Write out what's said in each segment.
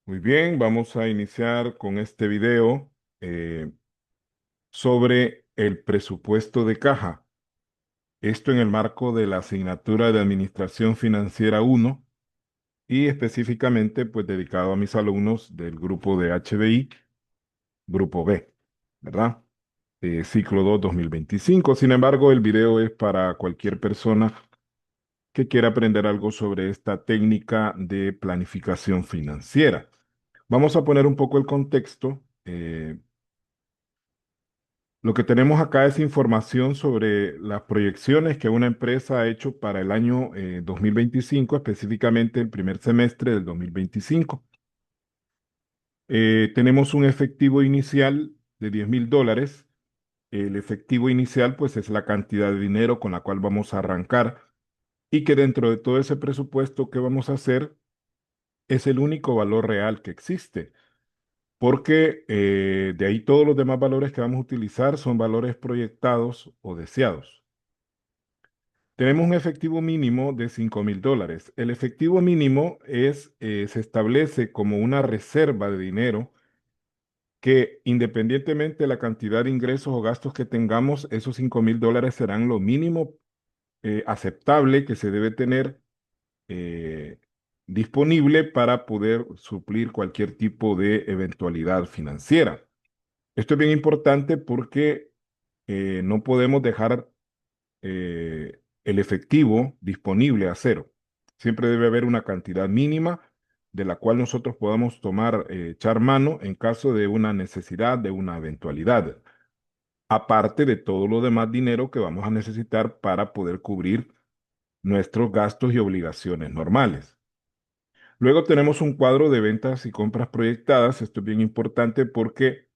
Muy bien, vamos a iniciar con este video eh, sobre el presupuesto de caja. Esto en el marco de la asignatura de Administración Financiera 1 y específicamente pues dedicado a mis alumnos del grupo de HBI, grupo B, ¿verdad? Ciclo 2 2025. Sin embargo, el video es para cualquier persona que quiera aprender algo sobre esta técnica de planificación financiera. Vamos a poner un poco el contexto. Lo que tenemos acá es información sobre las proyecciones que una empresa ha hecho para el año 2025, específicamente el primer semestre del 2025. Tenemos un efectivo inicial de $10,000. El efectivo inicial, pues, es la cantidad de dinero con la cual vamos a arrancar y que dentro de todo ese presupuesto que vamos a hacer es el único valor real que existe. Porque de ahí todos los demás valores que vamos a utilizar son valores proyectados o deseados. Tenemos un efectivo mínimo de $5,000. El efectivo mínimo se establece como una reserva de dinero que independientemente de la cantidad de ingresos o gastos que tengamos, esos $5,000 serán lo mínimo aceptable que se debe tener eh, disponible para poder suplir cualquier tipo de eventualidad financiera. Esto es bien importante porque no podemos dejar el efectivo disponible a cero. Siempre debe haber una cantidad mínima de la cual nosotros podamos echar mano en caso de una necesidad, de una eventualidad, aparte de todo lo demás dinero que vamos a necesitar para poder cubrir nuestros gastos y obligaciones normales. Luego tenemos un cuadro de ventas y compras proyectadas. Esto es bien importante porque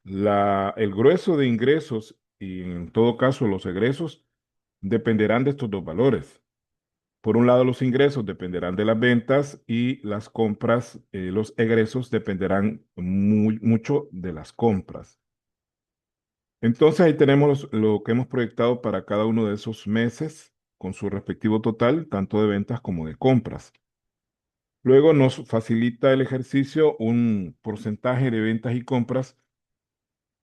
el grueso de ingresos y en todo caso los egresos dependerán de estos dos valores. Por un lado, los ingresos dependerán de las ventas y las compras, los egresos dependerán mucho de las compras. Entonces ahí tenemos lo que hemos proyectado para cada uno de esos meses con su respectivo total, tanto de ventas como de compras. Luego nos facilita el ejercicio un porcentaje de ventas y compras.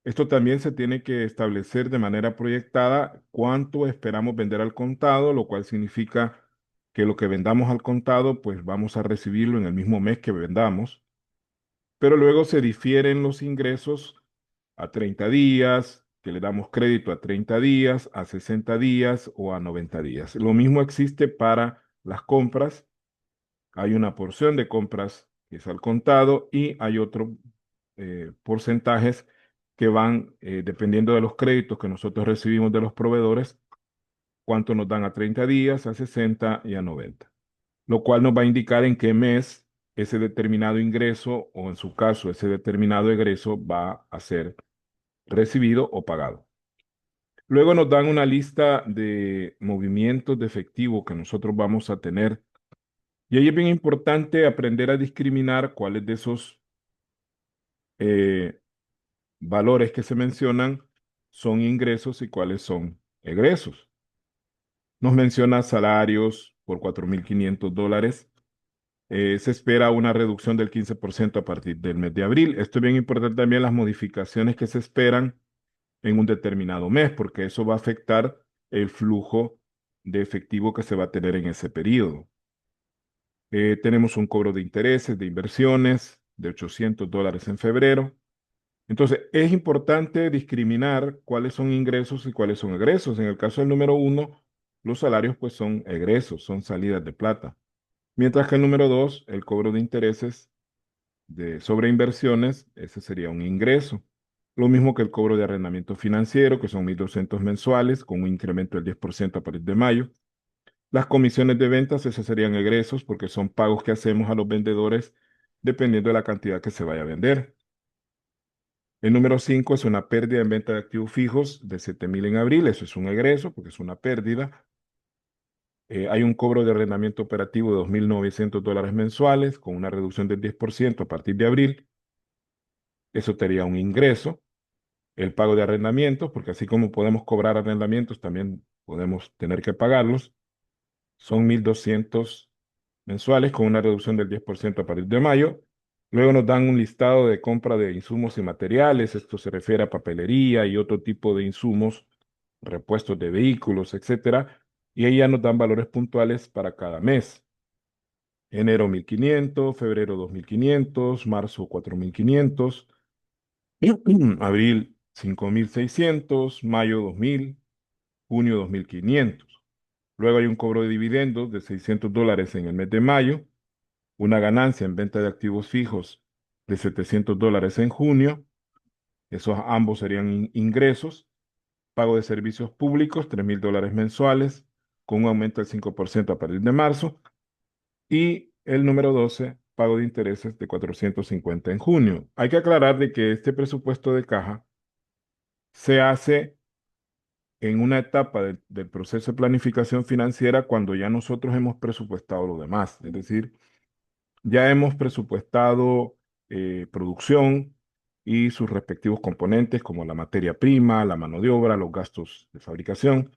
Esto también se tiene que establecer de manera proyectada cuánto esperamos vender al contado, lo cual significa que lo que vendamos al contado, pues vamos a recibirlo en el mismo mes que vendamos, pero luego se difieren los ingresos a 30 días, que le damos crédito a 30 días, a 60 días o a 90 días. Lo mismo existe para las compras. Hay una porción de compras que es al contado y hay otros porcentajes que van dependiendo de los créditos que nosotros recibimos de los proveedores, cuánto nos dan a 30 días, a 60 y a 90, lo cual nos va a indicar en qué mes ese determinado ingreso o en su caso ese determinado egreso va a ser recibido o pagado. Luego nos dan una lista de movimientos de efectivo que nosotros vamos a tener y ahí es bien importante aprender a discriminar cuáles de esos eh, valores que se mencionan son ingresos y cuáles son egresos. Nos menciona salarios por $4,500. Se espera una reducción del 15% a partir del mes de abril. Esto es bien importante también las modificaciones que se esperan en un determinado mes, porque eso va a afectar el flujo de efectivo que se va a tener en ese periodo. Tenemos un cobro de intereses, de inversiones de $800 en febrero. Entonces, es importante discriminar cuáles son ingresos y cuáles son egresos. En el caso del número uno, los salarios pues son egresos, son salidas de plata. Mientras que el número dos, el cobro de intereses sobre inversiones, ese sería un ingreso. Lo mismo que el cobro de arrendamiento financiero, que son 1,200 mensuales, con un incremento del 10% a partir de mayo. Las comisiones de ventas, esos serían egresos porque son pagos que hacemos a los vendedores dependiendo de la cantidad que se vaya a vender. El número 5 es una pérdida en venta de activos fijos de 7,000 en abril. Eso es un egreso porque es una pérdida. Hay un cobro de arrendamiento operativo de $2,900 mensuales con una reducción del 10% a partir de abril. Eso sería un ingreso. El pago de arrendamientos, porque así como podemos cobrar arrendamientos, también podemos tener que pagarlos. Son $1,200 mensuales con una reducción del 10% a partir de mayo. Luego nos dan un listado de compra de insumos y materiales. Esto se refiere a papelería y otro tipo de insumos, repuestos de vehículos, etcétera. Y ahí ya nos dan valores puntuales para cada mes. Enero 1.500, febrero 2.500, marzo 4.500, abril 5.600, mayo 2.000, junio 2.500. Luego hay un cobro de dividendos de $600 en el mes de mayo, una ganancia en venta de activos fijos de $700 en junio, esos ambos serían ingresos, pago de servicios públicos, $3.000 mensuales, con un aumento del 5% a partir de marzo, y el número 12, pago de intereses de 450 en junio. Hay que aclarar de que este presupuesto de caja se hace en una etapa del proceso de planificación financiera cuando ya nosotros hemos presupuestado lo demás. Es decir, ya hemos presupuestado producción y sus respectivos componentes como la materia prima, la mano de obra, los gastos de fabricación.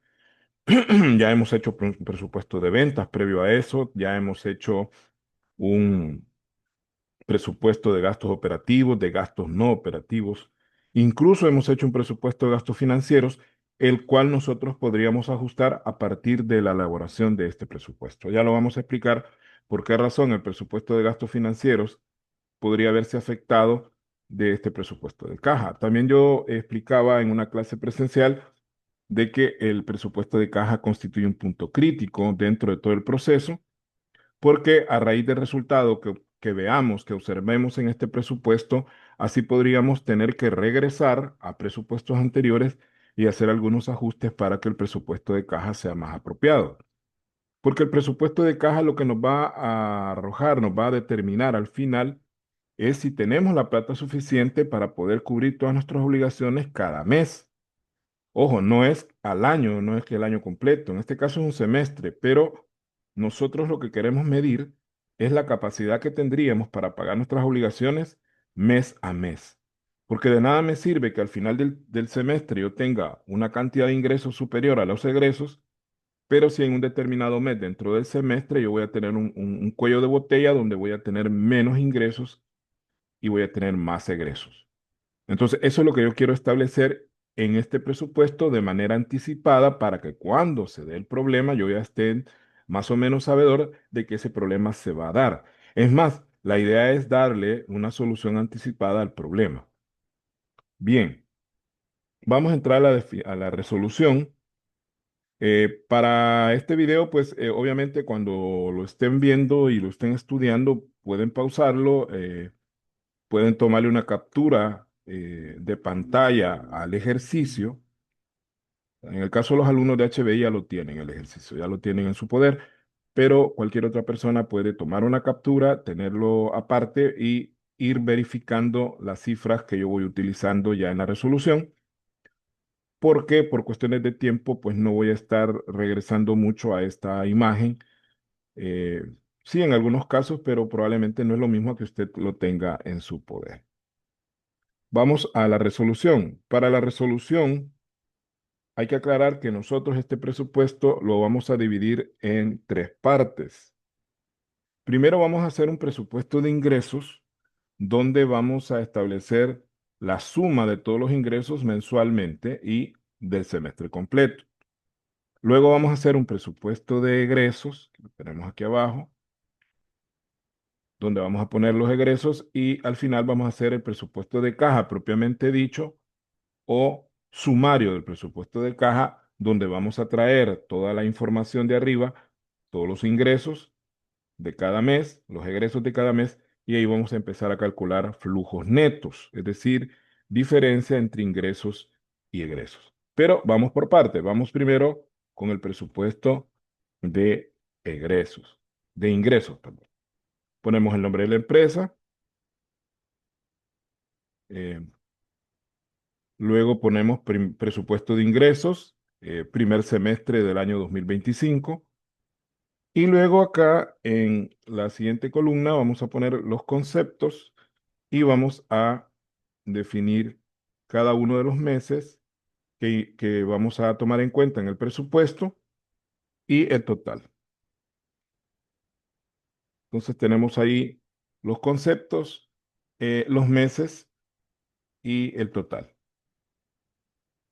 Ya hemos hecho un presupuesto de ventas previo a eso, ya hemos hecho un presupuesto de gastos operativos, de gastos no operativos. Incluso hemos hecho un presupuesto de gastos financieros, el cual nosotros podríamos ajustar a partir de la elaboración de este presupuesto. Ya lo vamos a explicar por qué razón el presupuesto de gastos financieros podría verse afectado de este presupuesto de caja. También yo explicaba en una clase presencial de que el presupuesto de caja constituye un punto crítico dentro de todo el proceso porque a raíz del resultado que veamos, que observemos en este presupuesto, así podríamos tener que regresar a presupuestos anteriores y hacer algunos ajustes para que el presupuesto de caja sea más apropiado. Porque el presupuesto de caja lo que nos va a arrojar, nos va a determinar al final, es si tenemos la plata suficiente para poder cubrir todas nuestras obligaciones cada mes. Ojo, no es al año, no es que el año completo, en este caso es un semestre, pero nosotros lo que queremos medir es la capacidad que tendríamos para pagar nuestras obligaciones mes a mes. Porque de nada me sirve que al final del semestre yo tenga una cantidad de ingresos superior a los egresos, pero si en un determinado mes dentro del semestre yo voy a tener un cuello de botella donde voy a tener menos ingresos y voy a tener más egresos. Entonces, eso es lo que yo quiero establecer en este presupuesto de manera anticipada para que cuando se dé el problema yo ya esté más o menos sabedor de que ese problema se va a dar. Es más, la idea es darle una solución anticipada al problema. Bien, vamos a entrar a a la resolución. Para este video, pues obviamente cuando lo estén viendo y lo estén estudiando, pueden pausarlo, pueden tomarle una captura de pantalla al ejercicio. En el caso de los alumnos de HBI ya lo tienen el ejercicio, ya lo tienen en su poder, pero cualquier otra persona puede tomar una captura, tenerlo aparte y ir verificando las cifras que yo voy utilizando ya en la resolución, porque por cuestiones de tiempo, pues no voy a estar regresando mucho a esta imagen. Eh, sí, en algunos casos, pero probablemente no es lo mismo que usted lo tenga en su poder. Vamos a la resolución. Para la resolución, hay que aclarar que nosotros este presupuesto lo vamos a dividir en tres partes. Primero vamos a hacer un presupuesto de ingresos donde vamos a establecer la suma de todos los ingresos mensualmente y del semestre completo. Luego vamos a hacer un presupuesto de egresos, que lo tenemos aquí abajo, donde vamos a poner los egresos y al final vamos a hacer el presupuesto de caja propiamente dicho o sumario del presupuesto de caja, donde vamos a traer toda la información de arriba, todos los ingresos de cada mes, los egresos de cada mes, y ahí vamos a empezar a calcular flujos netos, es decir, diferencia entre ingresos y egresos. Pero vamos por parte, vamos primero con el presupuesto de egresos, de ingresos, perdón. Ponemos el nombre de la empresa, eh, luego ponemos presupuesto de ingresos, primer semestre del año 2025. Y luego acá en la siguiente columna vamos a poner los conceptos y vamos a definir cada uno de los meses que vamos a tomar en cuenta en el presupuesto y el total. Entonces tenemos ahí los conceptos, los meses y el total.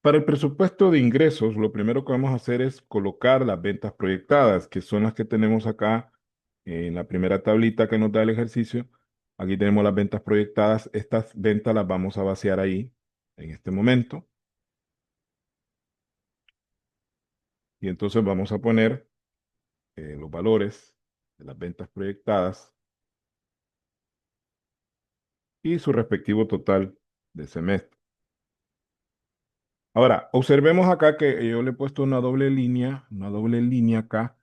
Para el presupuesto de ingresos, lo primero que vamos a hacer es colocar las ventas proyectadas, que son las que tenemos acá en la primera tablita que nos da el ejercicio. Aquí tenemos las ventas proyectadas. Estas ventas las vamos a vaciar ahí en este momento. Y entonces vamos a poner los valores de las ventas proyectadas y su respectivo total de semestre. Ahora, observemos acá que yo le he puesto una doble línea acá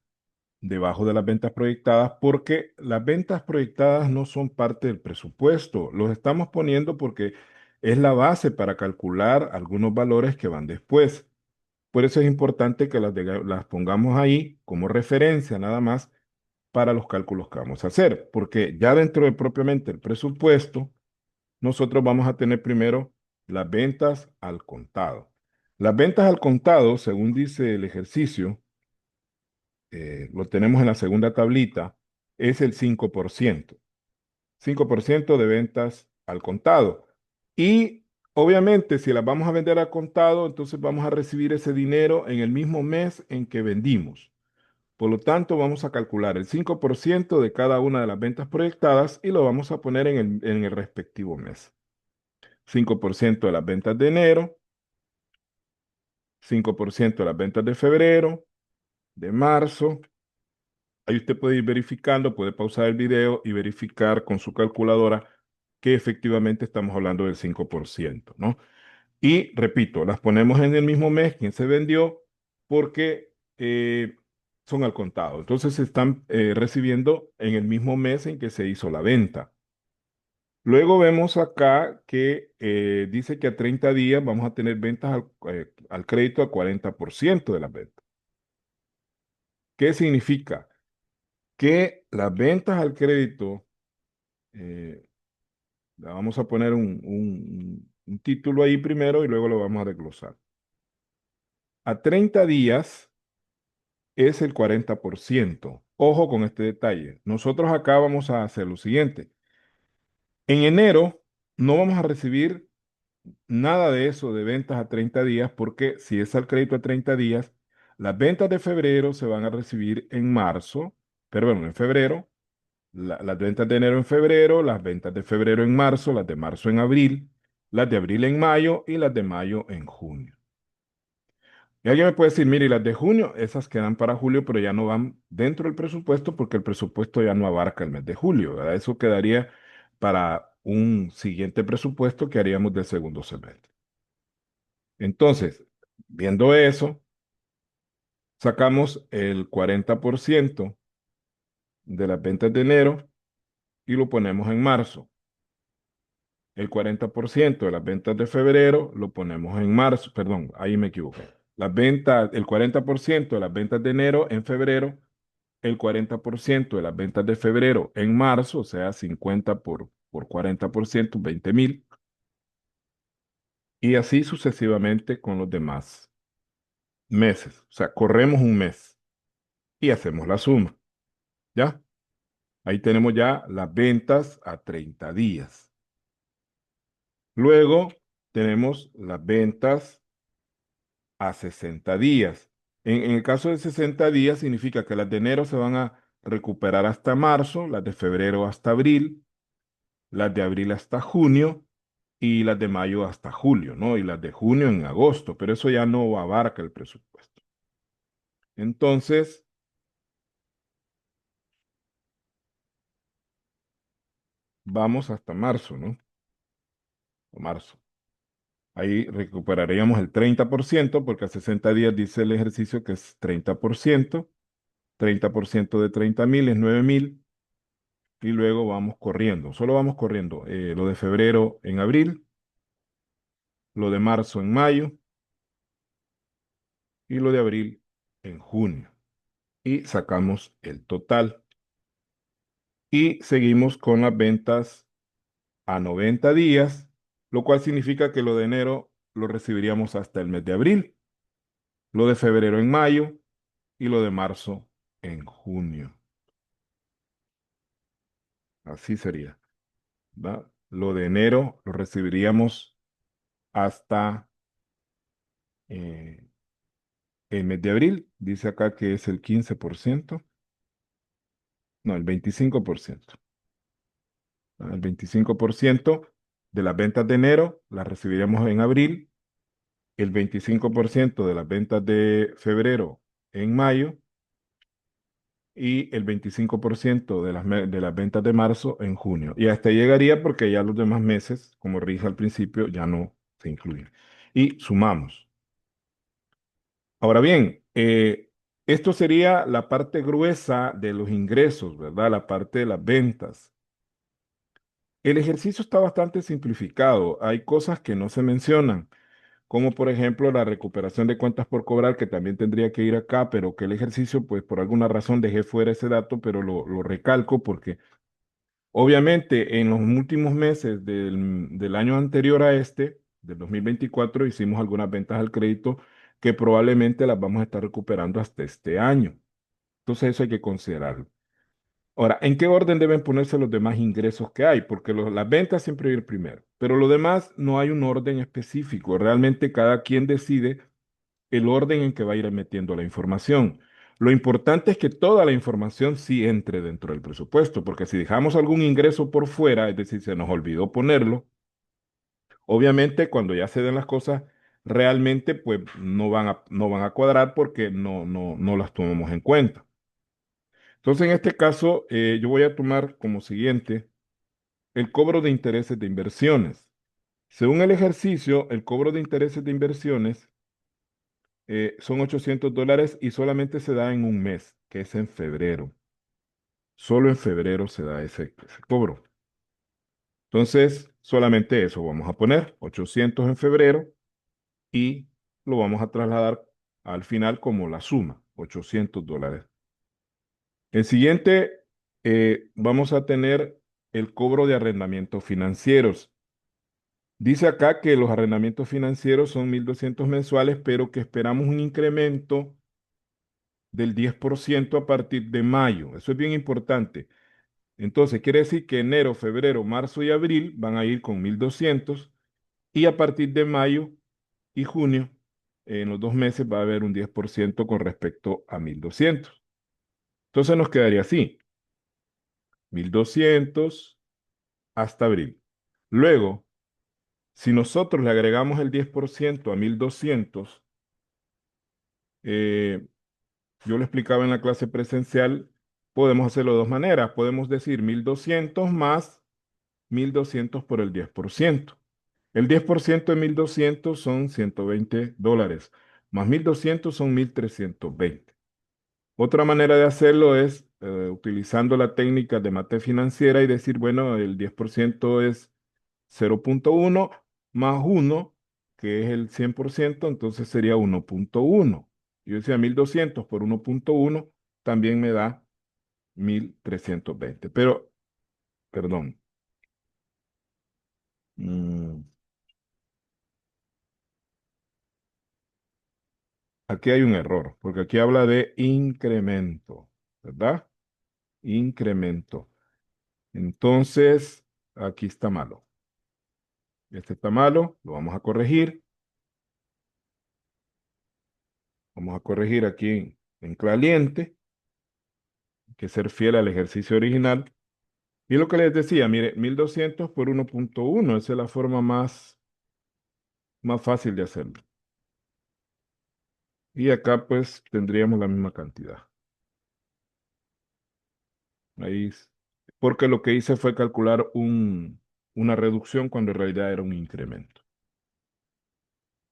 debajo de las ventas proyectadas porque las ventas proyectadas no son parte del presupuesto. Los estamos poniendo porque es la base para calcular algunos valores que van después. Por eso es importante que las pongamos ahí como referencia nada más para los cálculos que vamos a hacer, porque ya dentro de propiamente el presupuesto, nosotros vamos a tener primero las ventas al contado. Las ventas al contado, según dice el ejercicio, lo tenemos en la segunda tablita, es el 5%. 5% de ventas al contado. Y obviamente, si las vamos a vender al contado, entonces vamos a recibir ese dinero en el mismo mes en que vendimos. Por lo tanto, vamos a calcular el 5% de cada una de las ventas proyectadas y lo vamos a poner en el respectivo mes. 5% de las ventas de enero, 5% de las ventas de febrero, de marzo. Ahí usted puede ir verificando, puede pausar el video y verificar con su calculadora que efectivamente estamos hablando del 5%, ¿no? Y repito, las ponemos en el mismo mes, quien se vendió, porque son al contado. Entonces se están recibiendo en el mismo mes en que se hizo la venta. Luego vemos acá que dice que a 30 días vamos a tener ventas al crédito al 40% de las ventas. ¿Qué significa? Que las ventas al crédito, eh, le vamos a poner un título ahí primero y luego lo vamos a desglosar. A 30 días es el 40%. Ojo con este detalle. Nosotros acá vamos a hacer lo siguiente. En enero no vamos a recibir nada de eso de ventas a 30 días porque si es al crédito a 30 días, las ventas de febrero se van a recibir en marzo, pero bueno, en febrero, las ventas de enero en febrero, las ventas de febrero en marzo, las de marzo en abril, las de abril en mayo y las de mayo en junio. Y alguien me puede decir, mire, y las de junio, esas quedan para julio, pero ya no van dentro del presupuesto porque el presupuesto ya no abarca el mes de julio, ¿verdad? Eso quedaría para un siguiente presupuesto que haríamos del segundo semestre. Entonces, viendo eso, sacamos el 40% de las ventas de enero y lo ponemos en marzo. El 40% de las ventas de febrero lo ponemos en marzo, perdón, ahí me equivoqué. Las ventas, el 40% de las ventas de enero en febrero, el 40% de las ventas de febrero en marzo, o sea, 50 por 40%, 20,000, y así sucesivamente con los demás meses. O sea, corremos un mes y hacemos la suma, ¿ya? Ahí tenemos ya las ventas a 30 días. Luego tenemos las ventas a 60 días. En el caso de 60 días significa que las de enero se van a recuperar hasta marzo, las de febrero hasta abril, las de abril hasta junio y las de mayo hasta julio, ¿no? Y las de junio en agosto, pero eso ya no abarca el presupuesto. Entonces, vamos hasta marzo, ¿no? O marzo. Ahí recuperaríamos el 30% porque a 60 días dice el ejercicio que es 30%. 30% de 30,000 es 9,000 y luego vamos corriendo. Solo vamos corriendo lo de febrero en abril, lo de marzo en mayo y lo de abril en junio. Y sacamos el total. Y seguimos con las ventas a 90 días, lo cual significa que lo de enero lo recibiríamos hasta el mes de abril, lo de febrero en mayo y lo de marzo en junio. así sería, ¿va? Lo de enero lo recibiríamos hasta eh, el mes de abril. Dice acá que es el 15%, no, el 25%. ¿Va? El 25% de las ventas de enero las recibiremos en abril, el 25% de las ventas de febrero en mayo y el 25% de las ventas de marzo en junio. Y hasta ahí llegaría porque ya los demás meses, como rige al principio, ya no se incluyen. Y sumamos. Ahora bien, esto sería la parte gruesa de los ingresos, ¿verdad? La parte de las ventas. El ejercicio está bastante simplificado. Hay cosas que no se mencionan, como por ejemplo la recuperación de cuentas por cobrar, que también tendría que ir acá, pero que el ejercicio, pues por alguna razón dejé fuera ese dato, pero lo recalco porque obviamente en los últimos meses del año anterior a este, del 2024, hicimos algunas ventas al crédito que probablemente las vamos a estar recuperando hasta este año. Entonces eso hay que considerarlo. Ahora, ¿en qué orden deben ponerse los demás ingresos que hay? Porque las ventas siempre ir primero, pero lo demás no hay un orden específico. Realmente cada quien decide el orden en que va a ir metiendo la información. Lo importante es que toda la información sí entre dentro del presupuesto, porque si dejamos algún ingreso por fuera, es decir, se nos olvidó ponerlo, obviamente cuando ya se den las cosas, realmente pues no van a cuadrar porque no las tomamos en cuenta. Entonces, en este caso, yo voy a tomar como siguiente el cobro de intereses de inversiones. Según el ejercicio, el cobro de intereses de inversiones son $800 y solamente se da en un mes, que es en febrero. Solo en febrero se da ese cobro. Entonces, solamente eso vamos a poner, 800 en febrero y lo vamos a trasladar al final como la suma, $800. El siguiente, vamos a tener el cobro de arrendamientos financieros. Dice acá que los arrendamientos financieros son 1.200 mensuales, pero que esperamos un incremento del 10% a partir de mayo. Eso es bien importante. Entonces, quiere decir que enero, febrero, marzo y abril van a ir con 1.200 y a partir de mayo y junio, en los 2 meses, va a haber un 10% con respecto a 1.200. Entonces nos quedaría así, 1.200 hasta abril. Luego, si nosotros le agregamos el 10% a 1.200, eh, yo lo explicaba en la clase presencial, podemos hacerlo de dos maneras. Podemos decir 1.200 más 1.200 por el 10%. El 10% de 1.200 son $120, más 1.200 son 1.320. Otra manera de hacerlo es utilizando la técnica de mate financiera y decir, bueno, el 10% es 0,1 más 1, que es el 100%, entonces sería 1,1. Yo decía 1.200 por 1,1 también me da 1.320. Pero, perdón, mm, aquí hay un error, porque aquí habla de incremento, ¿verdad? Incremento. Entonces, aquí está malo. Este está malo, lo vamos a corregir. Vamos a corregir aquí en caliente, que ser fiel al ejercicio original. Y lo que les decía, mire, 1.200 por 1,1, esa es la forma más fácil de hacerlo. Y acá pues tendríamos la misma cantidad. Ahí, porque lo que hice fue calcular una reducción cuando en realidad era un incremento.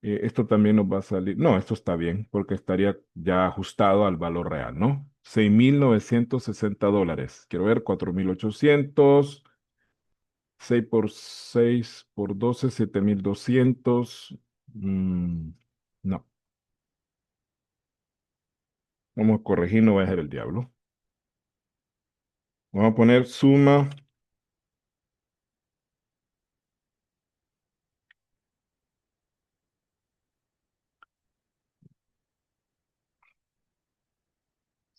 Esto también nos va a salir, no, esto está bien, porque estaría ya ajustado al valor real, ¿no? $6.960. Quiero ver, 4.800. 6 por 6 por 12, 7.200. No, vamos a corregir, no voy a ser el diablo. Vamos a poner suma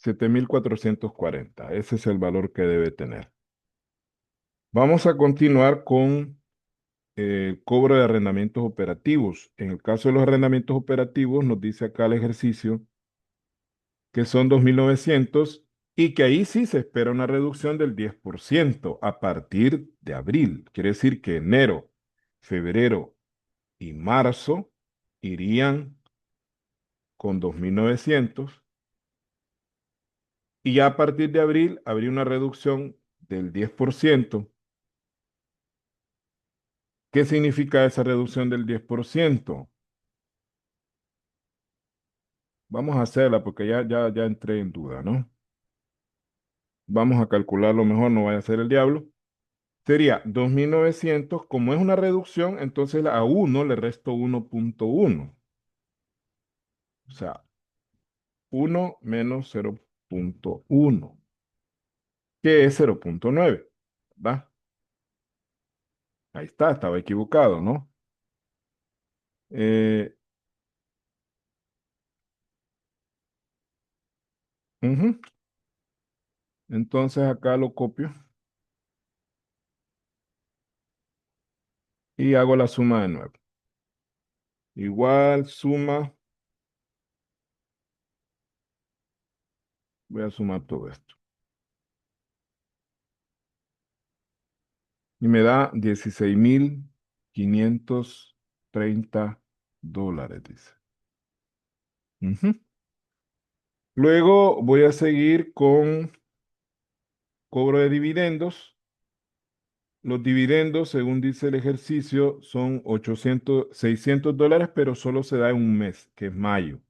7.440. Ese es el valor que debe tener. Vamos a continuar con cobro de arrendamientos operativos. En el caso de los arrendamientos operativos, nos dice acá el ejercicio que son 2.900 y que ahí sí se espera una reducción del 10% a partir de abril. Quiere decir que enero, febrero y marzo irían con 2.900 y ya a partir de abril habría una reducción del 10%. ¿Qué significa esa reducción del 10%? Vamos a hacerla porque ya entré en duda, ¿no? Vamos a calcularlo mejor, no vaya a ser el diablo. Sería 2.900, como es una reducción, entonces a uno le resto 1.1. O sea, uno menos 0.1, que es 0.9, ¿verdad? Ahí está, estaba equivocado, ¿no? Eh, ujú. Entonces acá lo copio y hago la suma de nuevo. Igual suma, voy a sumar todo esto. Y me da 16.530 dólares, dice. Ujú. Luego voy a seguir con cobro de dividendos. Los dividendos, según dice el ejercicio, son 600 dólares, pero solo se da en un mes, que es mayo.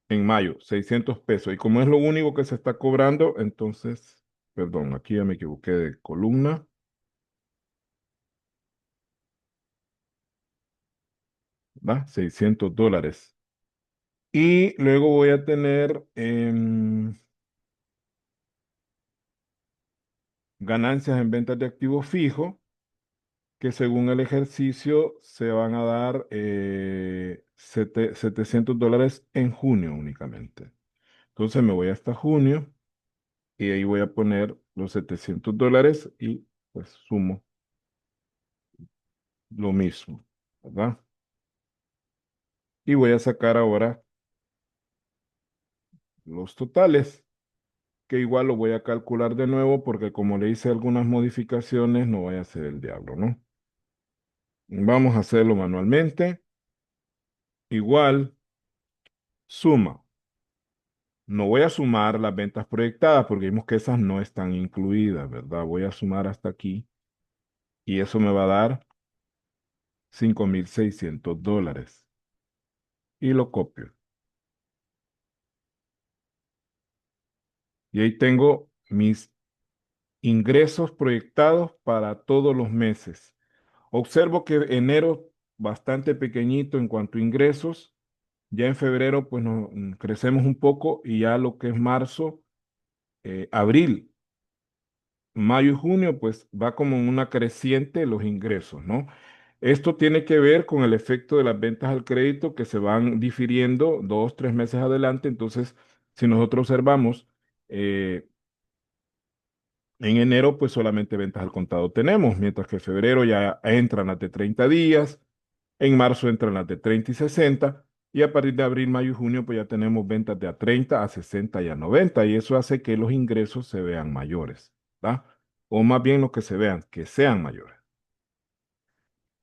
En mayo, 600 pesos. Y como es lo único que se está cobrando, entonces, perdón, aquí ya me equivoqué de columna, ¿va? 600 dólares. Y luego voy a tener ganancias en ventas de activos fijos, que según el ejercicio se van a dar 700 dólares en junio únicamente. Entonces me voy hasta junio y ahí voy a poner los 700 dólares y pues sumo lo mismo, ¿verdad? Y voy a sacar ahora los totales, que igual lo voy a calcular de nuevo porque como le hice algunas modificaciones, no vaya a ser el diablo, ¿no? Vamos a hacerlo manualmente. Igual, suma. No voy a sumar las ventas proyectadas porque vimos que esas no están incluidas, ¿verdad? Voy a sumar hasta aquí y eso me va a dar 5.600 dólares. Y lo copio. Y ahí tengo mis ingresos proyectados para todos los meses. Observo que enero bastante pequeñito en cuanto a ingresos. Ya en febrero pues crecemos un poco y ya lo que es marzo, abril, mayo y junio pues va como en una creciente los ingresos, ¿no? Esto tiene que ver con el efecto de las ventas al crédito que se van difiriendo 2, 3 meses adelante. Entonces, si nosotros observamos, eh, en enero, pues solamente ventas al contado tenemos, mientras que en febrero ya entran las de 30 días, en marzo entran las de 30 y 60, y a partir de abril, mayo y junio, pues ya tenemos ventas de a 30, a 60 y a 90, y eso hace que los ingresos se vean mayores, ¿verdad? O más bien lo que se vean, que sean mayores.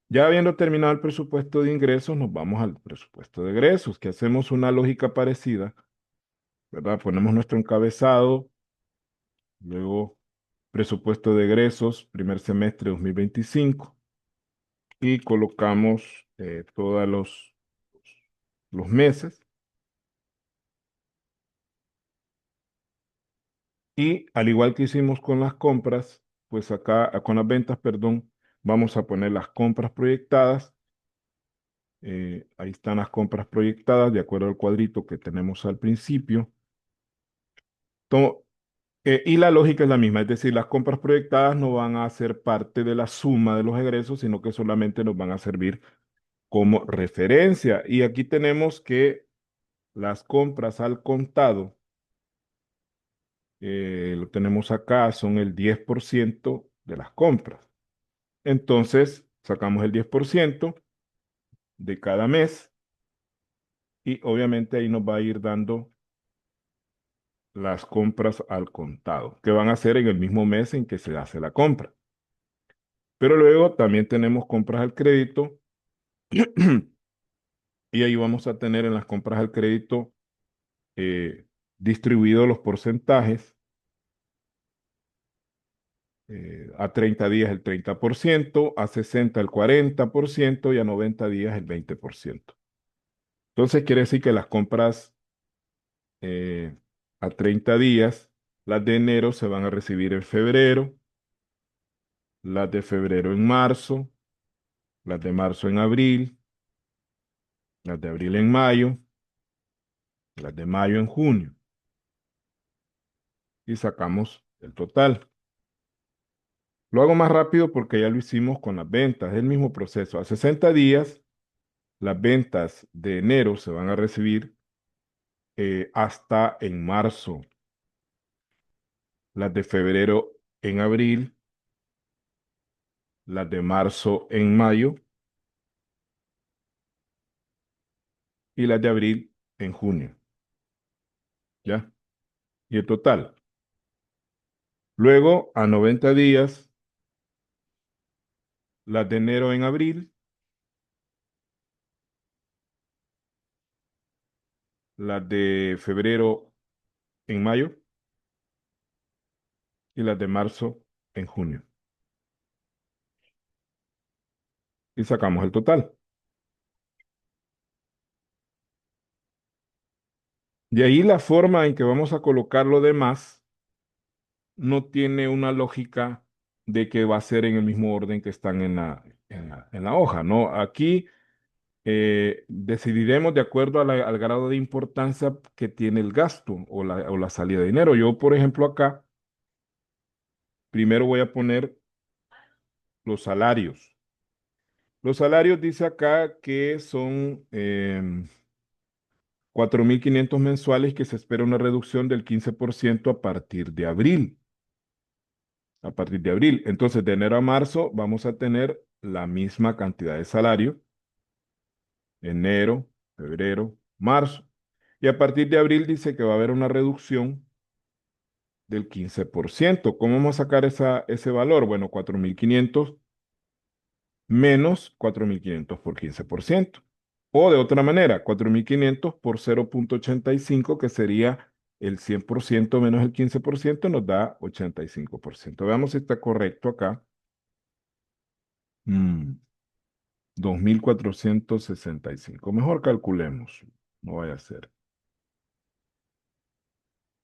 Ya habiendo terminado el presupuesto de ingresos, nos vamos al presupuesto de egresos, que hacemos una lógica parecida, ¿verdad? Ponemos nuestro encabezado, luego presupuesto de egresos, primer semestre 2025, y colocamos todos los meses. Y al igual que hicimos con las compras, pues acá con las ventas, perdón, vamos a poner las compras proyectadas. Ahí están las compras proyectadas de acuerdo al cuadrito que tenemos al principio. To- y la lógica es la misma, es decir, las compras proyectadas no van a ser parte de la suma de los egresos, sino que solamente nos van a servir como referencia. Y aquí tenemos que las compras al contado lo tenemos acá, son el 10% de las compras. Entonces, sacamos el 10% de cada mes y obviamente ahí nos va a ir dando las compras al contado, que van a ser en el mismo mes en que se hace la compra. Pero luego también tenemos compras al crédito y ahí vamos a tener en las compras al crédito distribuidos los porcentajes. A 30 días el 30%, a 60 el 40% y a 90 días el 20%. Entonces quiere decir que las compras eh, a 30 días, las de enero se van a recibir en febrero, las de febrero en marzo, las de marzo en abril, las de abril en mayo, las de mayo en junio y sacamos el total. Lo hago más rápido porque ya lo hicimos con las ventas, es el mismo proceso. A 60 días, las ventas de enero se van a recibir hasta en marzo, las de febrero en abril, las de marzo en mayo y las de abril en junio, ¿ya? Y el total. Luego, a 90 días, las de enero en abril, las de febrero en mayo y las de marzo en junio. Y sacamos el total. De ahí la forma en que vamos a colocar lo demás no tiene una lógica de que va a ser en el mismo orden que están en la hoja, ¿no? Aquí decidiremos de acuerdo al grado de importancia que tiene el gasto o la salida de dinero. Yo, por ejemplo, acá, primero voy a poner los salarios. Los salarios dice acá que son 4.500 mensuales que se espera una reducción del 15% a partir de abril. A partir de abril. Entonces, de enero a marzo vamos a tener la misma cantidad de salario. Enero, febrero, marzo. Y a partir de abril dice que va a haber una reducción del 15%. ¿Cómo vamos a sacar ese valor? Bueno, 4.500 menos 4.500 por 15%. O de otra manera, 4.500 por 0,85, que sería el 100% menos el 15%, nos da 85%. Veamos si está correcto acá. 2.465. Mejor calculemos. No vaya a ser.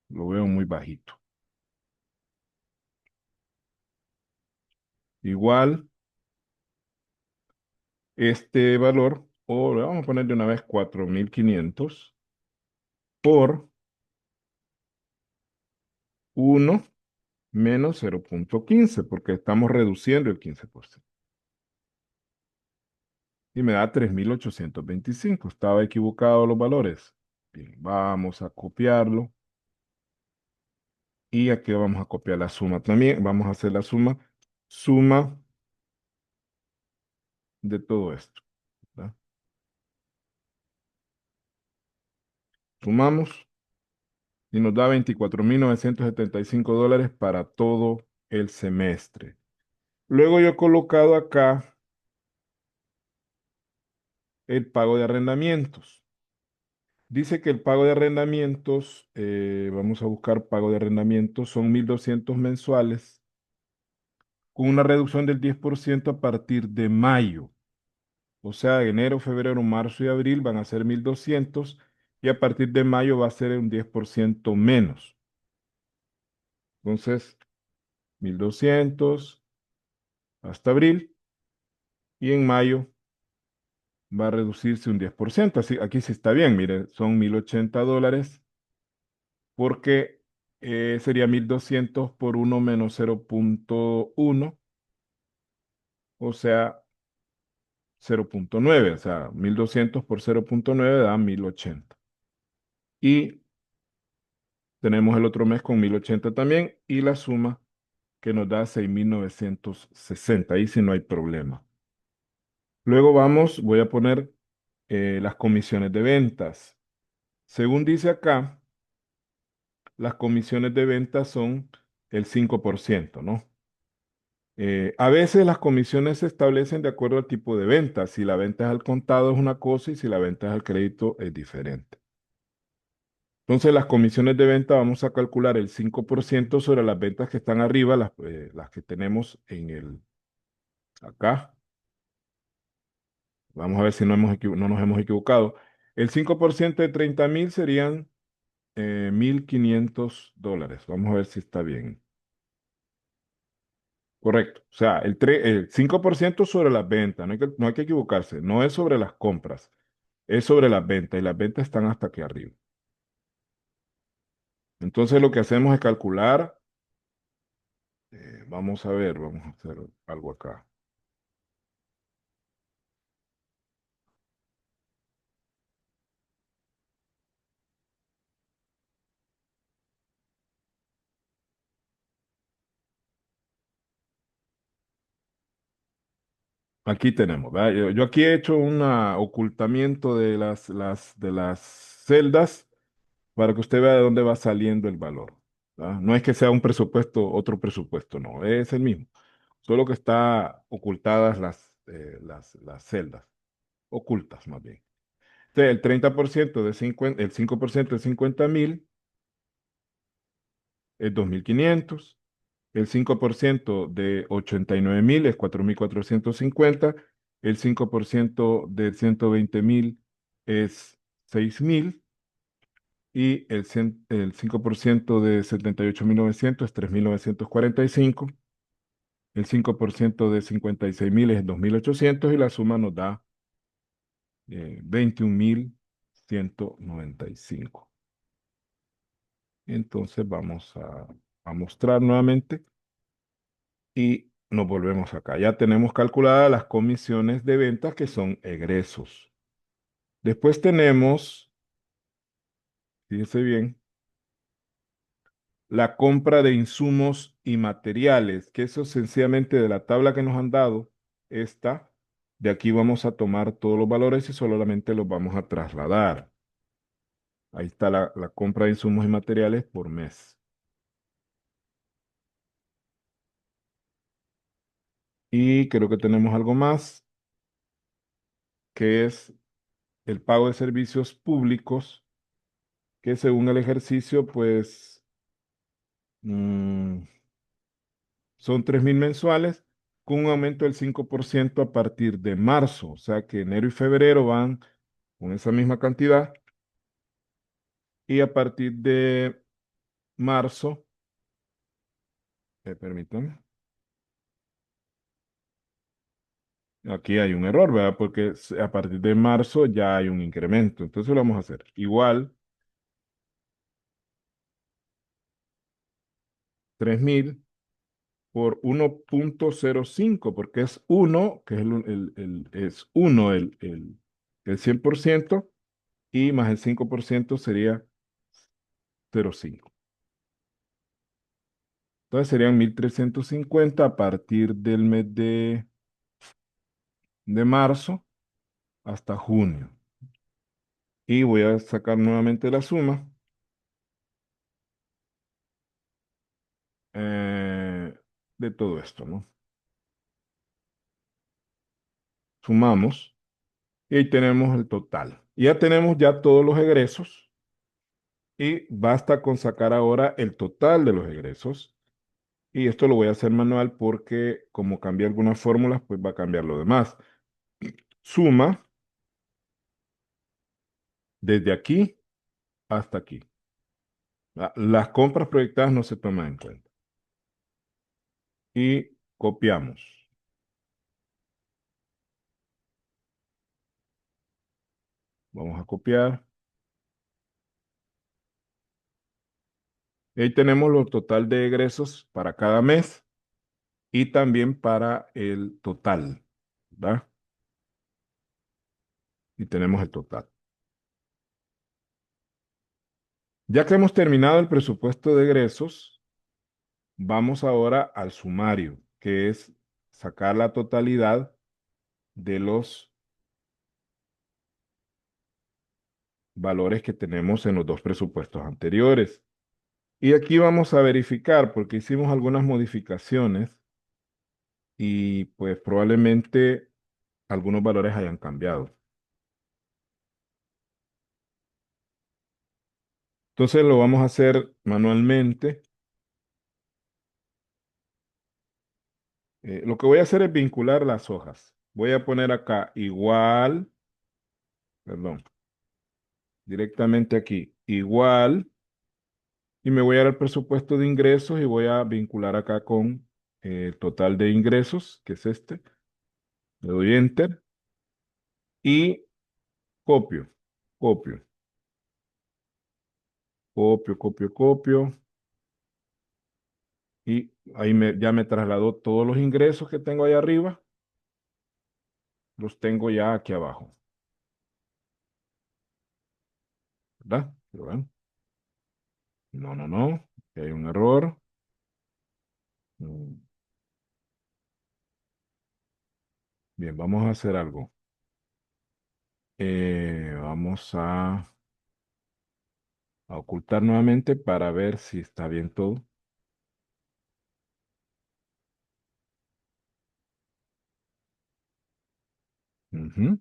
Lo veo muy bajito. Igual, este valor, o le vamos a poner de una vez 4.500 por 1 menos 0,15, porque estamos reduciendo el 15%. Y me da 3.825. Estaba equivocado los valores. Bien, vamos a copiarlo. Y aquí vamos a copiar la suma también. Vamos a hacer la suma de todo esto, ¿verdad? Sumamos y nos da $24.975 para todo el semestre. Luego yo he colocado acá el pago de arrendamientos. Dice que el pago de arrendamientos, vamos a buscar pago de arrendamientos, son 1.200 mensuales con una reducción del 10% a partir de mayo. O sea, enero, febrero, marzo y abril van a ser 1.200 y a partir de mayo va a ser un 10% menos. Entonces, 1.200 hasta abril y en mayo va a reducirse un 10%. Así, aquí sí está bien, mire, son $1.080 porque sería 1.200 por 1 menos 0,1, o sea, 0,9. O sea, 1.200 por 0,9 da 1.080. Y Tenemos el otro mes con 1080 también y la suma que nos da 6.960. Ahí sí no hay problema. Luego voy a poner las comisiones de ventas. Según dice acá, las comisiones de ventas son el 5%, ¿no? A veces las comisiones se establecen de acuerdo al tipo de venta. Si la venta es al contado es una cosa y si la venta es al crédito es diferente. Entonces, las comisiones de venta vamos a calcular el 5% sobre las ventas que están arriba, las que tenemos acá. Vamos a ver si no nos hemos equivocado. El 5% de 30.000 serían $1.500. Vamos a ver si está bien. Correcto. O sea, el 5% sobre las ventas. No hay que equivocarse. No es sobre las compras. Es sobre las ventas. Y las ventas están hasta aquí arriba. Entonces, lo que hacemos es calcular. Vamos a ver, vamos a hacer algo acá. Aquí tenemos, ¿verdad? Yo aquí he hecho un ocultamiento de las celdas para que usted vea de dónde va saliendo el valor. ¿Verdad? No es que sea un presupuesto, otro presupuesto, no, es el mismo. Solo que está ocultadas las celdas, ocultas más bien. Entonces, el 30% de 50, el 5% de 50.000 es 2.500. El 5% de 89.000 es 4.450. El 5% de 120.000 es 6.000. Y el 5% de 78.900 es 3.945. El 5% de 56.000 es 2.800 y la suma nos da 21.195. Entonces vamos a mostrar nuevamente y nos volvemos acá. Ya tenemos calculadas las comisiones de ventas que son egresos. Después tenemos, fíjense bien, la compra de insumos y materiales, que eso sencillamente de la tabla que nos han dado, esta, de aquí vamos a tomar todos los valores y solamente los vamos a trasladar. Ahí está la compra de insumos y materiales por mes. Y creo que tenemos algo más, que es el pago de servicios públicos, que según el ejercicio, pues son 3.000 mensuales con un aumento del 5% a partir de marzo. O sea que enero y febrero van con esa misma cantidad y a partir de marzo, permítanme, aquí hay un error, ¿verdad? Porque a partir de marzo ya hay un incremento. Entonces lo vamos a hacer igual, 3.000 por 1.05 porque es uno que es es uno el 100% y más el 5% sería 0.5. Entonces serían 1.350 a partir del mes de marzo hasta junio. Y voy a sacar nuevamente la suma eh, de todo esto, ¿no? Sumamos y ahí tenemos el total. Y ya tenemos ya todos los egresos y basta con sacar ahora el total de los egresos. Y esto lo voy a hacer manual porque como cambié algunas fórmulas, pues va a cambiar lo demás. Suma desde aquí hasta aquí. Las compras proyectadas no se toman en cuenta. Y copiamos. Vamos a copiar. Y ahí tenemos los total de egresos para cada mes y también para el total, ¿verdad? Y tenemos el total. Ya que hemos terminado el presupuesto de egresos, vamos ahora al sumario, que es sacar la totalidad de los valores que tenemos en los dos presupuestos anteriores. Y aquí vamos a verificar, porque hicimos algunas modificaciones y pues probablemente algunos valores hayan cambiado. Entonces lo vamos a hacer manualmente. Lo que voy a hacer es vincular las hojas. Voy a poner acá igual, perdón, directamente aquí, igual, y me voy a dar el presupuesto de ingresos y voy a vincular acá con el total de ingresos, que es este. Le doy Enter y copio, copio, copio. Y ahí ya me trasladó todos los ingresos que tengo ahí arriba, los tengo ya aquí abajo, ¿verdad? ¿Lo ven? No, aquí hay un error. Mm, Bien, vamos a hacer algo. Vamos a ocultar nuevamente para ver si está bien todo. Ujú.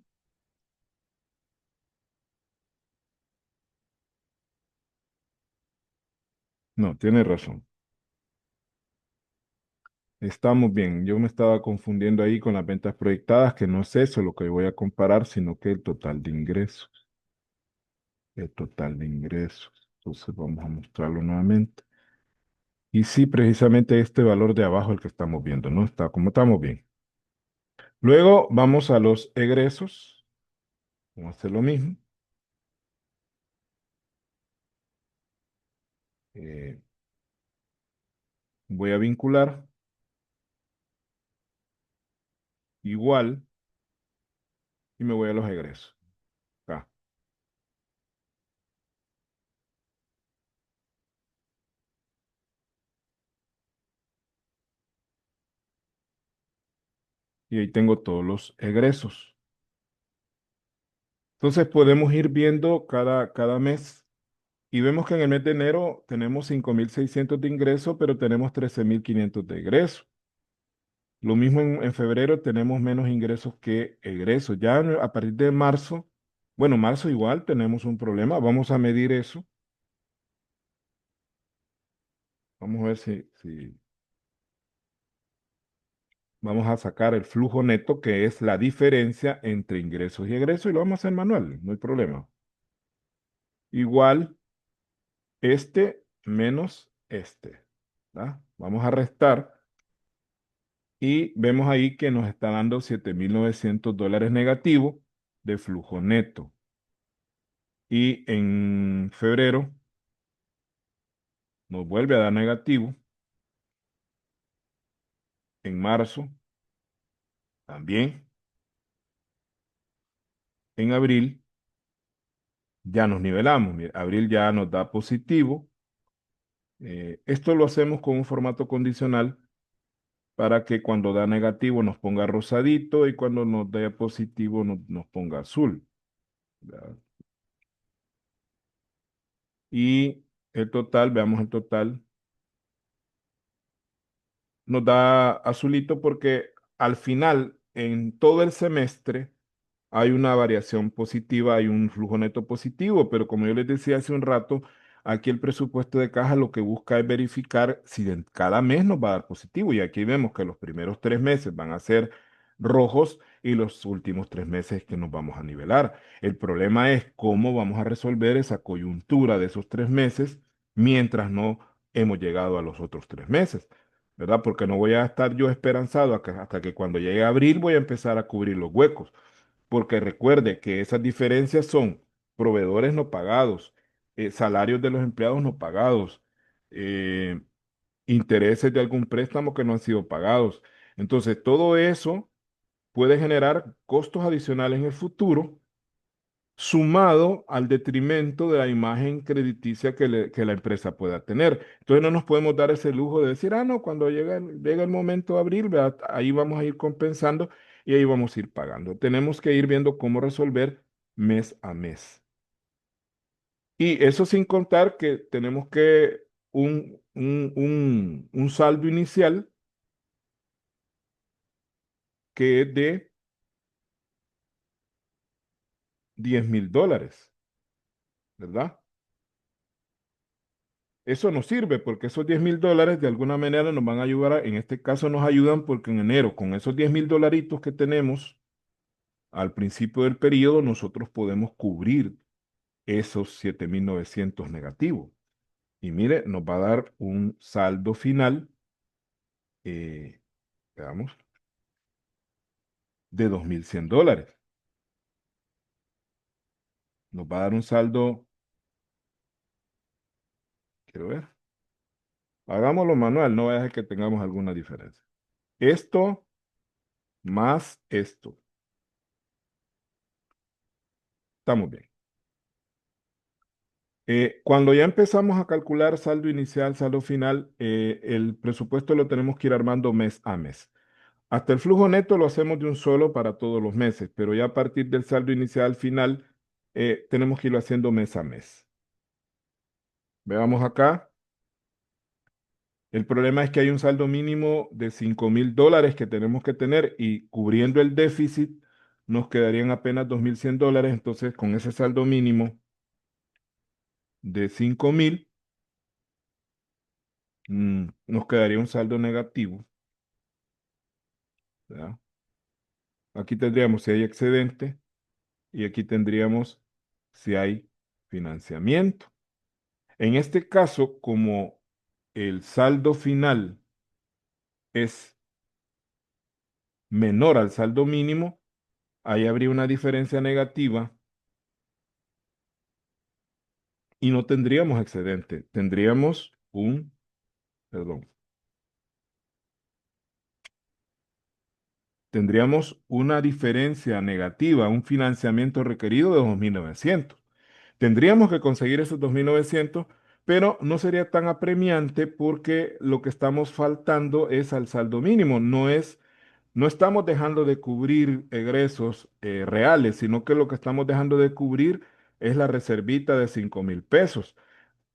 No, tiene razón. Estamos bien. Yo me estaba confundiendo ahí con las ventas proyectadas, que no es eso lo que voy a comparar, sino que el total de ingresos. El total de ingresos. Entonces vamos a mostrarlo nuevamente. Y sí, precisamente este valor de abajo el que estamos viendo, ¿no? Está como estamos bien. Luego vamos a los egresos. Vamos a hacer lo mismo. Eh, Voy a vincular igual y me voy a los egresos. Acá. Y ahí tengo todos los egresos. Entonces podemos ir viendo cada mes y vemos que en el mes de enero tenemos 5.600 de ingreso, pero tenemos 13.500 de egreso. Lo mismo en febrero tenemos menos ingresos que egresos. Ya a partir de marzo, bueno, marzo igual tenemos un problema. Vamos a medir eso. Vamos a ver si vamos a sacar el flujo neto, que es la diferencia entre ingresos y egresos, y lo vamos a hacer manual, no hay problema. Igual este menos este, ¿verdad? Vamos a restar y vemos ahí que nos está dando $7.900 negativo de flujo neto. Y en febrero nos vuelve a dar negativo. En marzo también. En abril ya nos nivelamos. Mira, abril ya nos da positivo. Esto lo hacemos con un formato condicional para que cuando da negativo nos ponga rosadito y cuando nos dé positivo nos ponga azul, ¿verdad? Y el total, veamos el total, nos da azulito porque al final, en todo el semestre, hay una variación positiva, hay un flujo neto positivo, pero como yo les decía hace un rato, aquí el presupuesto de caja lo que busca es verificar si en cada mes nos va a dar positivo. Y aquí vemos que los primeros 3 meses van a ser rojos y los últimos 3 meses que nos vamos a nivelar. El problema es cómo vamos a resolver esa coyuntura de esos 3 meses mientras no hemos llegado a los otros 3 meses. ¿Verdad? Porque no voy a estar yo esperanzado hasta que cuando llegue abril voy a empezar a cubrir los huecos. Porque recuerde que esas diferencias son proveedores no pagados, salarios de los empleados no pagados, eh, intereses de algún préstamo que no han sido pagados. Entonces, todo eso puede generar costos adicionales en el futuro sumado al detrimento de la imagen crediticia que la empresa pueda tener. Entonces no nos podemos dar ese lujo de decir, ah, no, cuando llega el momento de abril, vea, ahí vamos a ir compensando y ahí vamos a ir pagando. Tenemos que ir viendo cómo resolver mes a mes. Y eso sin contar que tenemos que un saldo inicial que es de $10,000, ¿verdad? Eso nos sirve porque esos $10,000 de alguna manera nos van a ayudar, en este caso nos ayudan porque en enero con esos $10,000 que tenemos al principio del periodo nosotros podemos cubrir esos 7,900 negativos. Y mire, nos va a dar un saldo final, eh, veamos, de $2,100. Nos va a dar un saldo, quiero ver, hagámoslo manual, no vaya a ser que tengamos alguna diferencia. Esto más esto. Estamos bien. Cuando ya empezamos a calcular saldo inicial, saldo final, el presupuesto lo tenemos que ir armando mes a mes. Hasta el flujo neto lo hacemos de un solo para todos los meses, pero ya a partir del saldo inicial final, tenemos que irlo haciendo mes a mes. Veamos acá. El problema es que hay un saldo mínimo de $5,000 que tenemos que tener y cubriendo el déficit nos quedarían apenas $2,100. Entonces, con ese saldo mínimo de 5,000, nos quedaría un saldo negativo, ¿verdad? Aquí tendríamos si hay excedente y aquí tendríamos si hay financiamiento. En este caso, como el saldo final es menor al saldo mínimo, ahí habría una diferencia negativa y no tendríamos excedente, perdón, tendríamos una diferencia negativa, un financiamiento requerido de 2,900. Tendríamos que conseguir esos 2,900, pero no sería tan apremiante porque lo que estamos faltando es al saldo mínimo, no estamos dejando de cubrir egresos reales, sino que lo que estamos dejando de cubrir es la reservita de 5,000 pesos.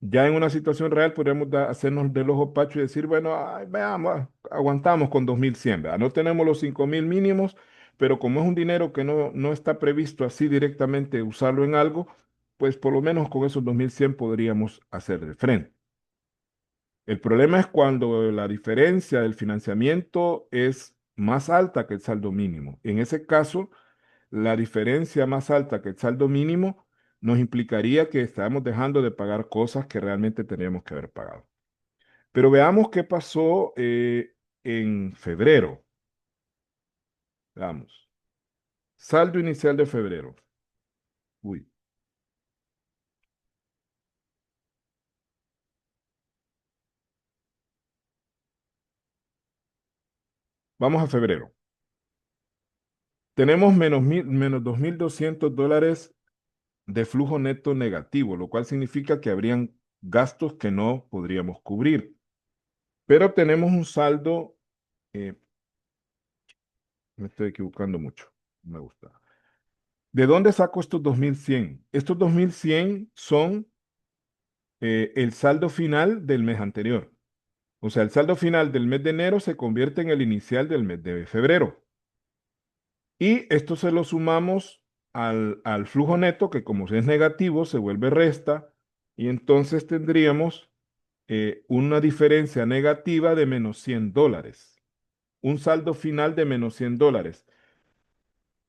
Ya en una situación real podríamos hacernos del ojo pacho y decir, bueno, ay, veamos, aguantamos con 2,100, ¿verdad? No tenemos los 5,000 mínimos, pero como es un dinero que no está previsto así directamente usarlo en algo, pues por lo menos con esos 2,100 podríamos hacer de frente. El problema es cuando la diferencia del financiamiento es más alta que el saldo mínimo. En ese caso, la diferencia más alta que el saldo mínimo nos implicaría que estamos dejando de pagar cosas que realmente teníamos que haber pagado. Pero veamos qué pasó en febrero. Veamos. Saldo inicial de febrero. Uy, vamos a febrero. Tenemos menos $2,200 de flujo neto negativo, lo cual significa que habrían gastos que no podríamos cubrir. Pero tenemos un saldo, eh, me estoy equivocando mucho, no me gusta. ¿De dónde saco estos 2,100? Estos 2,100 son el saldo final del mes anterior. O sea, el saldo final del mes de enero se convierte en el inicial del mes de febrero. Y esto se lo sumamos al flujo neto, que como es negativo, se vuelve resta, y entonces tendríamos una diferencia negativa de menos $100. Un saldo final de menos $100.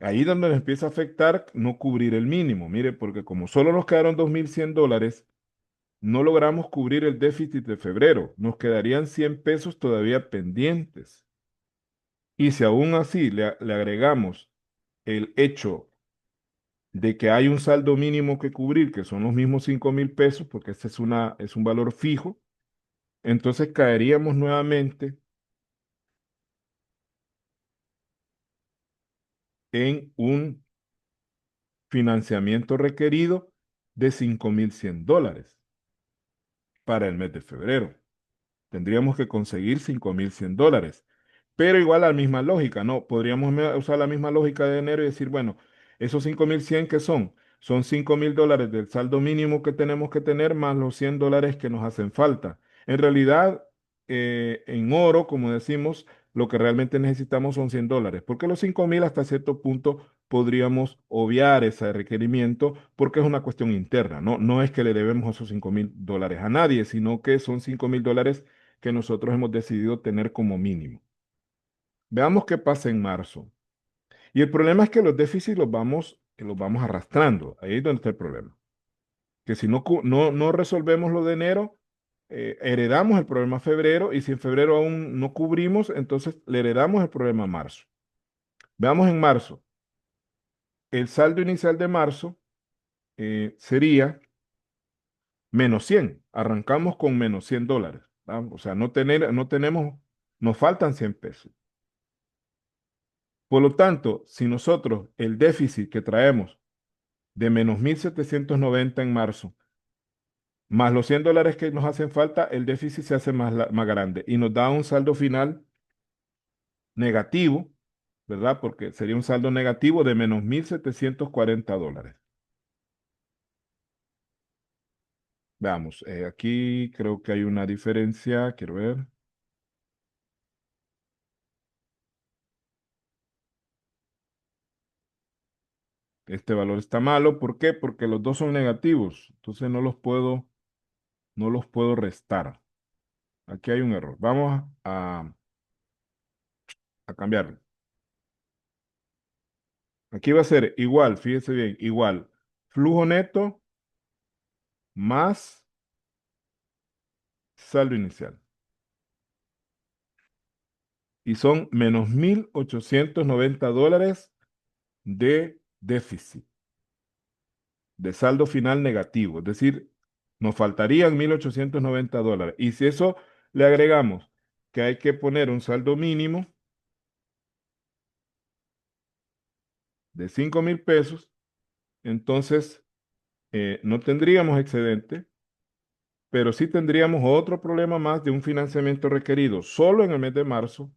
Ahí donde nos empieza a afectar no cubrir el mínimo. Mire, porque como solo nos quedaron $2,100, no logramos cubrir el déficit de febrero. Nos quedarían 100 pesos todavía pendientes. Y si aún así le agregamos el hecho de que hay un saldo mínimo que cubrir, que son los mismos 5,000 pesos, porque este es un valor fijo, entonces caeríamos nuevamente en un financiamiento requerido de $5,100 para el mes de febrero. Tendríamos que conseguir $5,100. Pero igual la misma lógica, ¿no? Podríamos usar la misma lógica de enero y decir, bueno, esos 5,100 ¿qué son? Son $5,000 del saldo mínimo que tenemos que tener más los $100 que nos hacen falta. En realidad, en oro, como decimos, lo que realmente necesitamos son $100, porque los 5,000 hasta cierto punto podríamos obviar ese requerimiento porque es una cuestión interna, ¿no? No es que le debemos esos $5,000 a nadie, sino que son $5,000 que nosotros hemos decidido tener como mínimo. Veamos qué pasa en marzo. Y el problema es que los déficits los vamos arrastrando. Ahí es donde está el problema. Que si no resolvemos lo de enero, heredamos el problema a febrero y si en febrero aún no cubrimos, entonces le heredamos el problema a marzo. Veamos en marzo. El saldo inicial de marzo sería -100. Arrancamos con -$100. ¿Va? O sea, no tenemos, nos faltan 100 pesos. Por lo tanto, si nosotros el déficit que traemos de -1,790 en marzo, más los $100 que nos hacen falta, el déficit se hace más grande y nos da un saldo final negativo, ¿verdad? Porque sería un saldo negativo de -$1,740. Veamos, aquí creo que hay una diferencia, quiero ver. Este valor está malo, ¿por qué? Porque los dos son negativos, entonces no los puedo restar. Aquí hay un error. Vamos a cambiarlo. Aquí va a ser igual, fíjese bien, igual. Flujo neto más saldo inicial. Y son -$1,890 de déficit, de saldo final negativo. Es decir, nos faltarían $1,890. Y si eso le agregamos que hay que poner un saldo mínimo de 5,000 pesos, entonces no tendríamos excedente, pero sí tendríamos otro problema más de un financiamiento requerido solo en el mes de marzo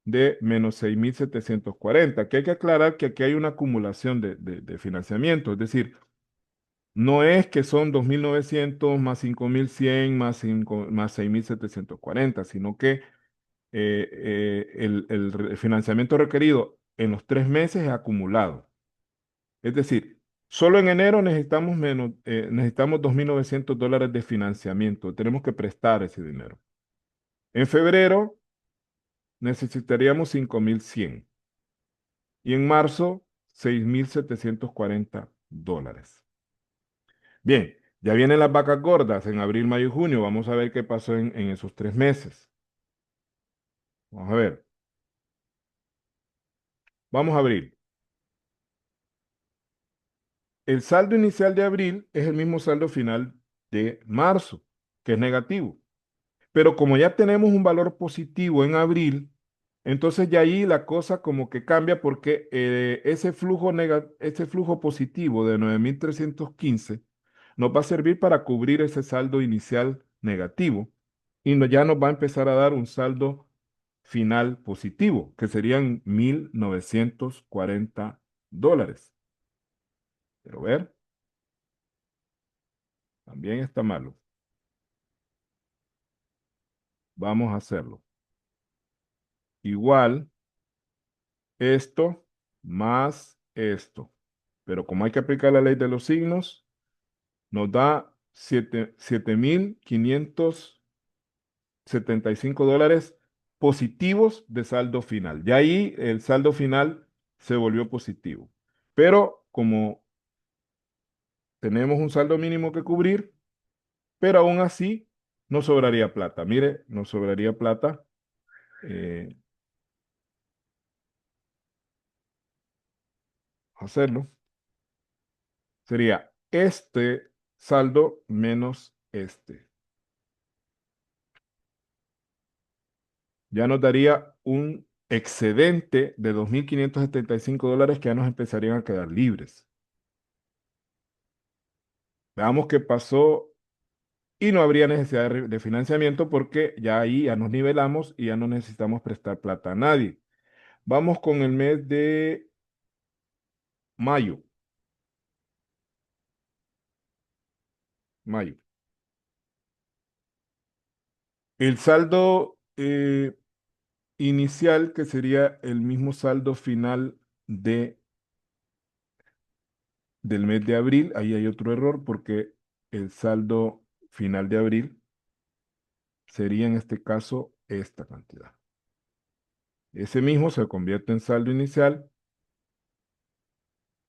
de -$6,740, que hay que aclarar que aquí hay una acumulación de financiamiento, es decir, no es que son 2,900 más 5,100 más 6,740, sino que el financiamiento requerido en los 3 meses es acumulado. Es decir, solo en enero necesitamos $2,900 de financiamiento, tenemos que prestar ese dinero. En febrero necesitaríamos 5,100 y en marzo $6,740. Bien, ya vienen las vacas gordas en abril, mayo y junio. Vamos a ver qué pasó en esos 3 meses. Vamos a ver. Vamos a abril. El saldo inicial de abril es el mismo saldo final de marzo, que es negativo. Pero como ya tenemos un valor positivo en abril, entonces ya ahí la cosa como que cambia porque ese flujo positivo de 9,315 nos va a servir para cubrir ese saldo inicial negativo y ya nos va a empezar a dar un saldo final positivo, que serían $1,940. Pero ver, también está malo. Vamos a hacerlo. Igual esto más esto. Pero como hay que aplicar la ley de los signos, nos da $7,575 positivos de saldo final. Ya ahí el saldo final se volvió positivo. Pero como tenemos un saldo mínimo que cubrir, pero aún así nos sobraría plata. Mire, nos sobraría plata. eh, hacerlo. Sería este saldo menos este. Ya nos daría un excedente de $2,575 que ya nos empezarían a quedar libres. Veamos qué pasó y no habría necesidad de financiamiento porque ya ahí ya nos nivelamos y ya no necesitamos prestar plata a nadie. Vamos con el mes de mayo. Mayo. El saldo inicial, que sería el mismo saldo final del mes de abril, ahí hay otro error porque el saldo final de abril sería en este caso esta cantidad. Ese mismo se convierte en saldo inicial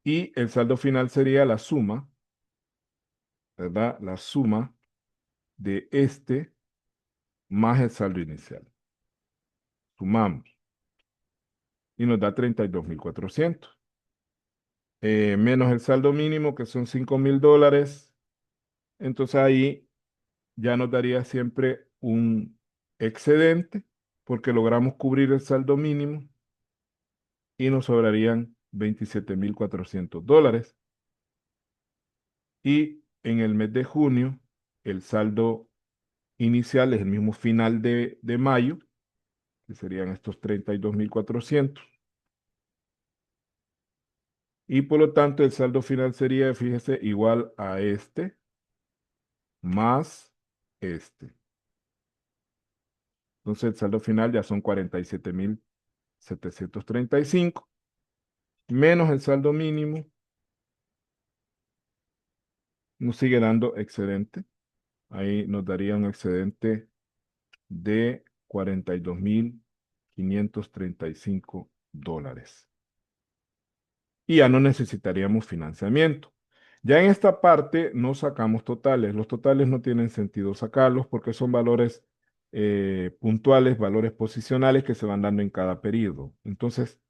y el saldo final sería la suma, ¿verdad? La suma de este más el saldo inicial. Sumamos y nos da 32.400. Menos el saldo mínimo, que son $5.000. Entonces ahí ya nos daría siempre un excedente porque logramos cubrir el saldo mínimo y nos sobrarían $27.400. Y en el mes de junio, el saldo inicial es el mismo final de mayo, que serían estos 32.400. Y por lo tanto, el saldo final sería, fíjese, igual a este más este. Entonces, el saldo final ya son 47.735 menos el saldo mínimo, nos sigue dando excedente. Ahí nos daría un excedente de $42.535. Y ya no necesitaríamos financiamiento. Ya en esta parte no sacamos totales. Los totales no tienen sentido sacarlos porque son valores puntuales, valores posicionales que se van dando en cada periodo. Entonces,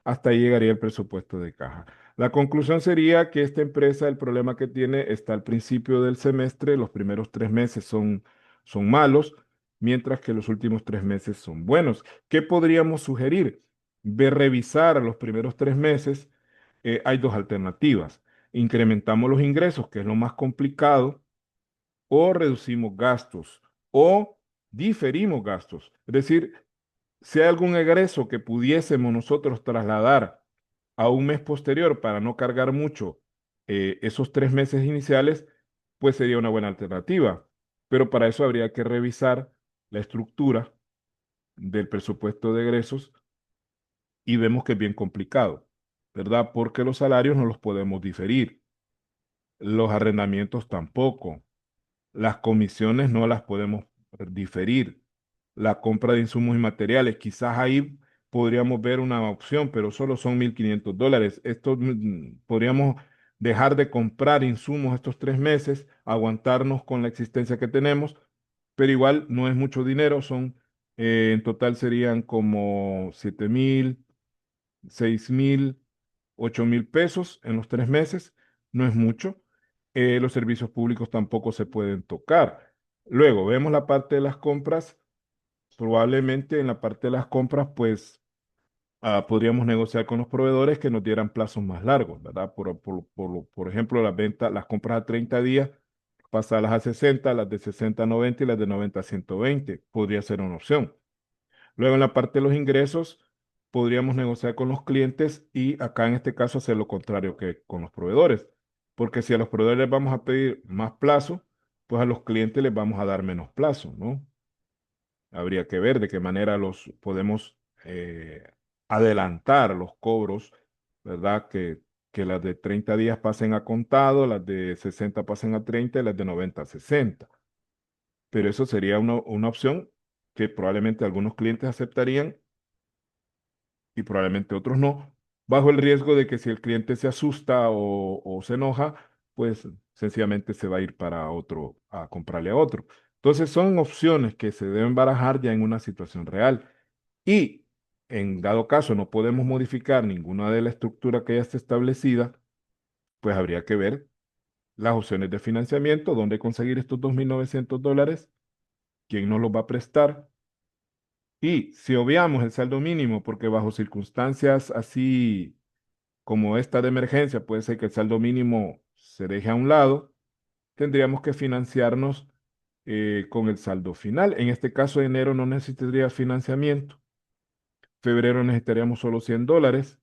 hasta ahí llegaría el presupuesto de caja. La conclusión sería que esta empresa, el problema que tiene está al principio del semestre, los primeros 3 meses son malos, mientras que los últimos 3 meses son buenos. ¿Qué podríamos sugerir? Ver, revisar a los primeros 3 meses. Hay dos alternativas. Incrementamos los ingresos, que es lo más complicado, o reducimos gastos, o diferimos gastos. Es decir, si hay algún egreso que pudiésemos nosotros trasladar a un mes posterior para no cargar mucho esos 3 meses iniciales, pues sería una buena alternativa. Pero para eso habría que revisar la estructura del presupuesto de egresos y vemos que es bien complicado, ¿verdad? Porque los salarios no los podemos diferir, los arrendamientos tampoco, las comisiones no las podemos diferir, la compra de insumos y materiales, quizás ahí podríamos ver una opción, pero solo son $1.500. Esto podríamos dejar de comprar insumos estos 3 meses, aguantarnos con la existencia que tenemos, pero igual no es mucho dinero, en total serían como 7.000, 6.000, 8.000 pesos en los 3 meses, no es mucho. Los servicios públicos tampoco se pueden tocar. Luego, vemos la parte de las compras. Probablemente en la parte de las compras, pues podríamos negociar con los proveedores que nos dieran plazos más largos, ¿verdad? Por ejemplo, las compras a 30 días, pasarlas a 60, las de 60 a 90 y las de 90 a 120. Podría ser una opción. Luego, en la parte de los ingresos, podríamos negociar con los clientes y acá en este caso hacer lo contrario que con los proveedores. Porque si a los proveedores les vamos a pedir más plazo, pues a los clientes les vamos a dar menos plazo, ¿no? Habría que ver de qué manera los podemos adelantar los cobros, ¿verdad? Que las de 30 días pasen a contado, las de 60 pasen a 30 y las de 90 a 60. Pero eso sería una opción que probablemente algunos clientes aceptarían y probablemente otros no, bajo el riesgo de que si el cliente se asusta o se enoja, pues sencillamente se va a ir para otro, a comprarle a otro. Entonces son opciones que se deben barajar ya en una situación real. Y en dado caso no podemos modificar ninguna de la estructura que ya está establecida, pues habría que ver las opciones de financiamiento, dónde conseguir estos $2.900, quién nos los va a prestar. Y si obviamos el saldo mínimo, porque bajo circunstancias así como esta de emergencia, puede ser que el saldo mínimo se deje a un lado, tendríamos que financiarnos con el saldo final. En este caso, enero no necesitaría financiamiento. Febrero necesitaríamos solo $100.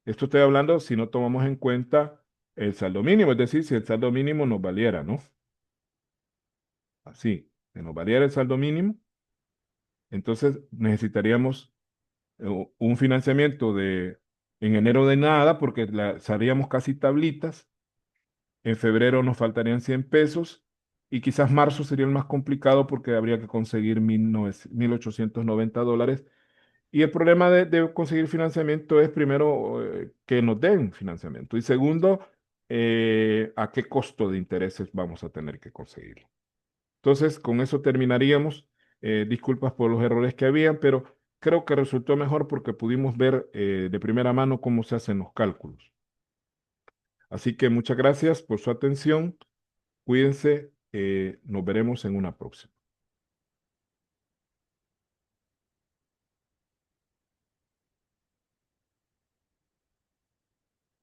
Esto estoy hablando si no tomamos en cuenta el saldo mínimo, es decir, si el saldo mínimo nos valiera, ¿no? Así, si nos valiera el saldo mínimo, entonces necesitaríamos un financiamiento en enero de nada, porque haríamos casi tablitas. En febrero nos faltarían 100 pesos y quizás marzo sería el más complicado porque habría que conseguir 1.890 dólares. Y el problema de conseguir financiamiento es primero que nos den financiamiento y segundo, a qué costo de intereses vamos a tener que conseguirlo. Entonces, con eso terminaríamos. Disculpas por los errores que habían, pero creo que resultó mejor porque pudimos ver de primera mano cómo se hacen los cálculos. Así que muchas gracias por su atención. Cuídense, nos veremos en una próxima.